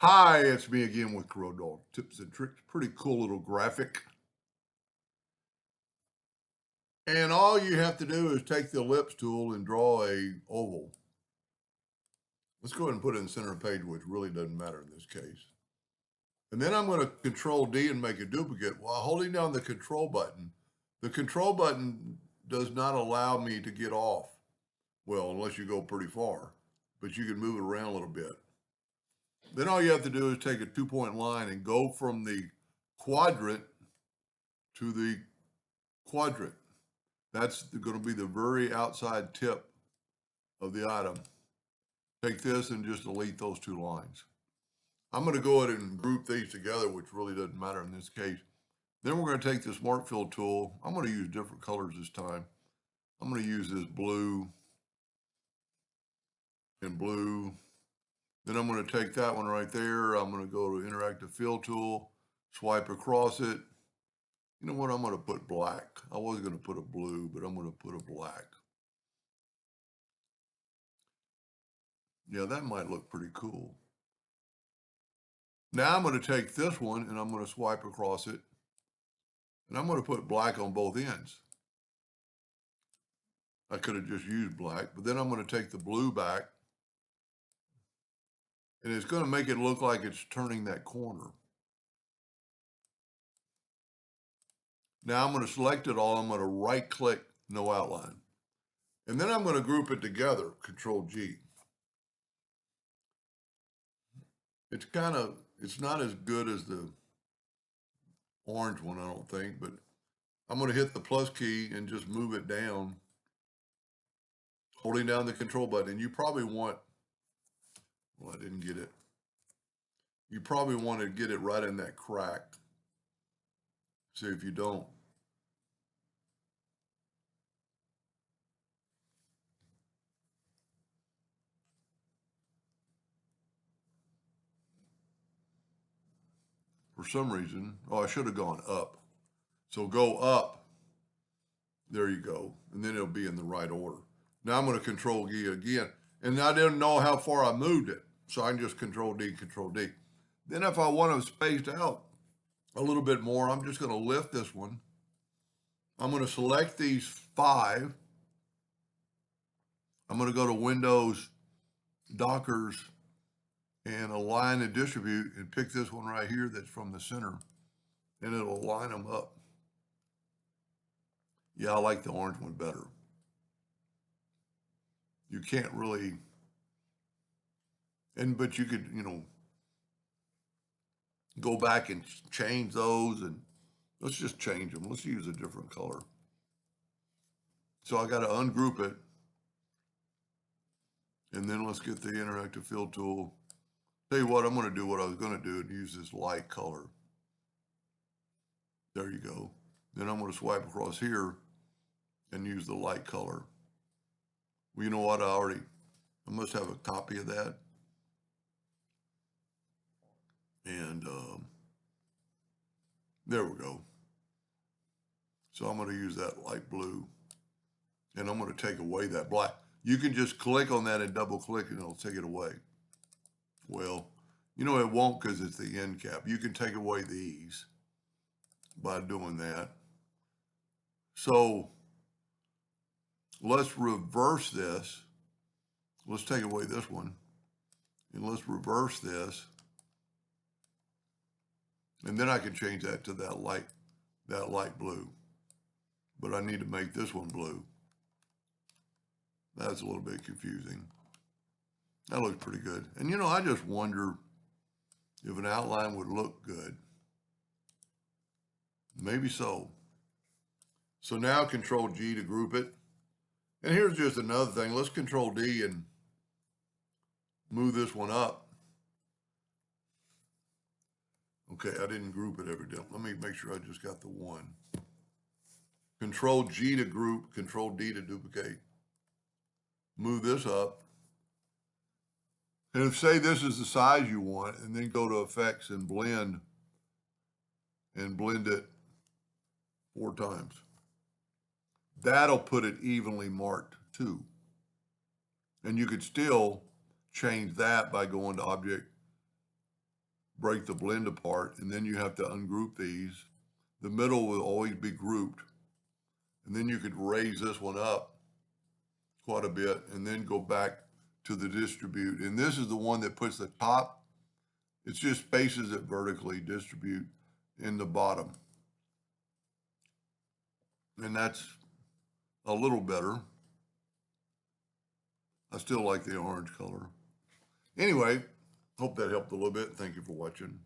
Hi, it's me again with Corel Tips and Tricks. Pretty cool little graphic. And all you have to do is take the ellipse tool and draw a oval. Let's go ahead and put it in the center of the page, which really doesn't matter in this case. And then I'm going to Control D and make a duplicate while holding down the control button. The control button does not allow me to get off. Well, unless you go pretty far, but you can move it around a little bit. Then all you have to do is take a 2-point line and go from the quadrant to the quadrant. That's going to be the very outside tip of the item. Take this and just delete those two lines. I'm going to go ahead and group these together, which really doesn't matter in this case. Then we're going to take the Smart Fill tool. I'm going to use different colors this time. I'm going to use this blue and blue. Then I'm going to take that one right there. I'm going to go to Interactive Fill tool, swipe across it. You know what? I'm going to put black. I was going to put a blue, but I'm going to put a black. Yeah, that might look pretty cool. Now I'm going to take this one and I'm going to swipe across it. And I'm going to put black on both ends. I could have just used black, but then I'm going to take the blue back. And it's going to make it look like it's turning that corner. Now I'm going to select it all. I'm going to right click, no outline. And then I'm going to group it together, Control G. It's not as good as the orange one, I don't think, but I'm going to hit the plus key and just move it down, holding down the control button. And you probably want, well, I didn't get it. You probably want to get it right in that crack. See if you don't. For some reason, oh, I should have gone up. So go up. There you go. And then it'll be in the right order. Now I'm going to Control D again. And I didn't know how far I moved it. So I can just Control D, Control D. Then if I want to space out a little bit more, I'm just going to lift this one. I'm going to select these 5. I'm going to go to Windows, Dockers, and Align and Distribute and pick this one right here that's from the center. And it'll line them up. Yeah, I like the orange one better. You can't really, but you could, go back and change those, and let's just change them. Let's use a different color. So I got to ungroup it, and then let's get the Interactive Fill tool. Tell you what, I'm going to do what I was going to do and use this light color. There you go. Then I'm going to swipe across here and use the light color. Well, you know what? I must have a copy of that. And there we go. So I'm going to use that light blue. And I'm going to take away that black. You can just click on that and double click and it'll take it away. Well, it won't because it's the end cap. You can take away these by doing that. So let's reverse this. Let's take away this one. And let's reverse this. And then I can change that to that light blue. But I need to make this one blue. That's a little bit confusing. That looks pretty good. And I just wonder if an outline would look good. Maybe so. So now Control G to group it. And here's just another thing. Let's Control D and move this one up. Okay, I didn't group it evidently. Let me make sure I just got the one. Control G to group, Control D to duplicate. Move this up. And if say this is the size you want, and then go to Effects and blend it 4 times. That'll put it evenly marked too. And you could still change that by going to Object, break the blend apart, and then you have to ungroup these. The middle will always be grouped. And then you could raise this one up quite a bit and then go back to the distribute. And this is the one that puts the top, it just spaces it vertically, distribute in the bottom. And that's a little better. I still like the orange color. Anyway, hope that helped a little bit. Thank you for watching.